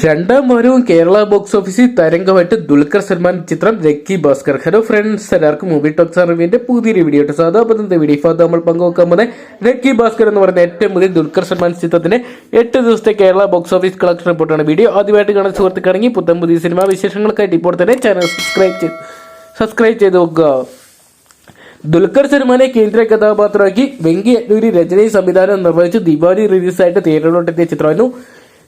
രണ്ടാം വാരവും കേരള ബോക്സ് ഓഫീസിൽ തരംഗമായിട്ട് ദുൽഖർ സൽമാൻ ചിത്രം ലക്കി ഭാസ്കർ. ഹലോ ഫ്രണ്ട്സ്, എല്ലാവർക്കും മൂവി ടോക്സ് റിവ്യൂവിന്റെ പുതിയൊരു വീഡിയോ ആയിട്ട് സാധാരണ വീഡിയോ ഇപ്പോൾ നമ്മൾ പങ്കുവെക്കാൻ പോകുന്നത് ലക്കി ഭാസ്കർ എന്ന് പറയുന്ന ഏറ്റവും പുതിയ ദുൽഖർ സൽമാൻ ചിത്രത്തിന്റെ 8 ദിവസത്തെ കേരള ബോക്സ് ഓഫീസ് കളക്ഷൻ റിപ്പോർട്ടാണ്. വീഡിയോ ആദ്യമായിട്ട് കാണാൻ സുഹൃത്തുക്കാണെങ്കിൽ പുത്തൻ പുതിയ സിനിമാ വിശേഷങ്ങൾക്കായിട്ട് ഇപ്പോൾ തന്നെ ചാനൽ സബ്സ്ക്രൈബ് ചെയ്ത് നോക്കുക. ദുൽഖർ സൽമാനെ കേന്ദ്ര കഥാപാത്രമാക്കി വെങ്കി അല്ലൂരി രചനയും സംവിധാനം നിർവഹിച്ച് ദിവാലി റിലീസായിട്ട് തിയേറ്ററിലോട്ടെത്തിയ ചിത്രമായിരുന്നു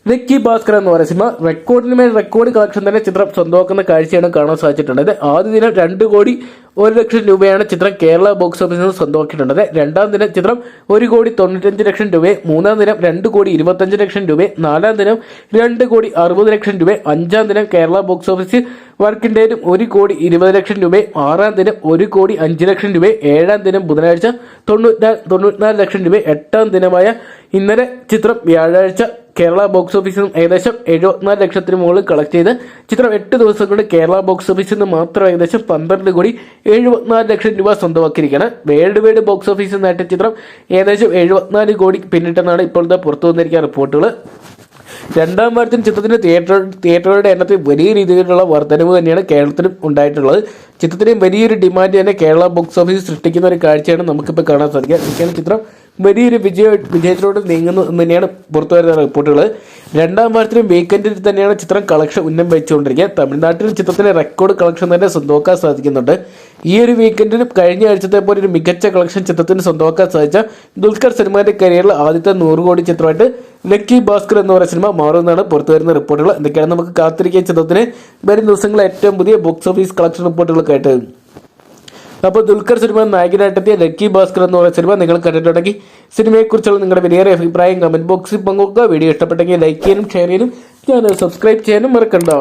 ലക്കി ഭാസ്കർ എന്ന് പറയുന്ന സിനിമ. റെക്കോർഡിനുമേൽ റെക്കോർഡ് കളക്ഷൻ തന്നെ ചിത്രം സ്വന്തമാക്കുന്ന കാഴ്ചയാണ് കാണാൻ സാധിച്ചിട്ടുള്ളത്. ആദ്യ ദിനം 2,01,00,000 രൂപയാണ് ചിത്രം കേരള ബോക്സ് ഓഫീസിൽ നിന്ന് സ്വന്തമാക്കിയിട്ടുള്ളത്. രണ്ടാം ദിനം ചിത്രം 1,95,00,000 രൂപയും, മൂന്നാം ദിനം 2,25,00,000 രൂപയും, നാലാം ദിനം 2,60,00,000 രൂപയും, അഞ്ചാം ദിനം കേരള ബോക്സ് ഓഫീസിൽ വർക്കിംഗ് ഡേയും 1,20,00,000 രൂപയും, ആറാം ദിനം 1,05,00,000 രൂപയും, ഏഴാം ദിനം ബുധനാഴ്ച 94,00,000 രൂപയും, എട്ടാം ദിനമായ ഇന്നലെ ചിത്രം വ്യാഴാഴ്ച കേരള ബോക്സ് ഓഫീസിൽ നിന്നും ഏകദേശം 74 ലക്ഷത്തിന് മുകളിൽ കളക്ട് ചെയ്ത് ചിത്രം 8 ദിവസം കൊണ്ട് കേരള ബോക്സ് ഓഫീസിൽ നിന്ന് മാത്രം ഏകദേശം 12,74,00,000 രൂപ സ്വന്തമാക്കിയിരിക്കുകയാണ്. വേൾഡ് വൈഡ് ബോക്സ് ഓഫീസിൽ നേട്ട ചിത്രം ഏകദേശം 74 കോടി പിന്നിട്ടെന്നാണ് ഇപ്പോഴത്തെ പുറത്തു വന്നിരിക്കുന്ന റിപ്പോർട്ടുകൾ. രണ്ടാം വാരത്തിന് ചിത്രത്തിന്റെ തിയേറ്ററുകളുടെ എണ്ണത്തിൽ വലിയ രീതിയിലുള്ള വർധനവ് തന്നെയാണ് കേരളത്തിലും ഉണ്ടായിട്ടുള്ളത്. ചിത്രത്തിന് വലിയൊരു ഡിമാൻഡ് തന്നെ കേരള ബോക്സ് ഓഫീസ് സൃഷ്ടിക്കുന്ന ഒരു കാഴ്ചയാണ് നമുക്കിപ്പോൾ കാണാൻ സാധിക്കുക. ചിത്രം വലിയൊരു വിജയത്തിലൂടെ നീങ്ങുന്നു എന്ന് തന്നെയാണ് പുറത്തു വരുന്ന റിപ്പോർട്ടുകൾ. രണ്ടാം വാരത്തിലും വീക്കെൻഡിൽ തന്നെയാണ് ചിത്രം കളക്ഷൻ ഉന്നം വെച്ചുകൊണ്ടിരിക്കുക. തമിഴ്നാട്ടിൽ ചിത്രത്തിന് റെക്കോർഡ് കളക്ഷൻ തന്നെ സ്വന്തമാക്കാൻ സാധിക്കുന്നുണ്ട്. ഈ ഒരു വീക്കെൻഡിലും കഴിഞ്ഞ ആഴ്ചത്തെ പോലെ ഒരു മികച്ച കളക്ഷൻ ചിത്രത്തിന് സ്വന്തമാക്കാൻ സാധിച്ച ദുൽഖർ സൽമാന്റെ കരിയറിൽ ആദ്യത്തെ 100 കോടി ചിത്രമായിട്ട് ലക്കി ഭാസ്കർ എന്ന് പറയുന്ന സിനിമ മാറുമെന്നാണ് പുറത്തു വരുന്ന റിപ്പോർട്ടുകൾ. എന്തൊക്കെയാണ് നമുക്ക് കാത്തിരിക്കുക ചിത്രത്തിന് വരും ദിവസങ്ങളിൽ ഏറ്റവും പുതിയ ബോക്സ് ഓഫീസ് കളക്ഷൻ റിപ്പോർട്ടുകളൊക്കെ ആയിട്ട്. അപ്പോൾ ദുൽഖർ സൽമാൻ നായകനായിട്ടെത്തിയ ലക്കി ഭാസ്കർ എന്ന് പറയുന്ന സിനിമ നിങ്ങൾ കണ്ടിട്ടുണ്ടെങ്കിൽ സിനിമയെക്കുറിച്ചുള്ള നിങ്ങളുടെ വലിയ അഭിപ്രായം കമന്റ് ബോക്സിൽ പങ്കുവെക്കുക. വീഡിയോ ഇഷ്ടപ്പെട്ടെങ്കിൽ ലൈക്ക് ചെയ്യാനും ഷെയർ ചെയ്യാനും ചാനൽ സബ്സ്ക്രൈബ് ചെയ്യാനും മറക്കണ്ട.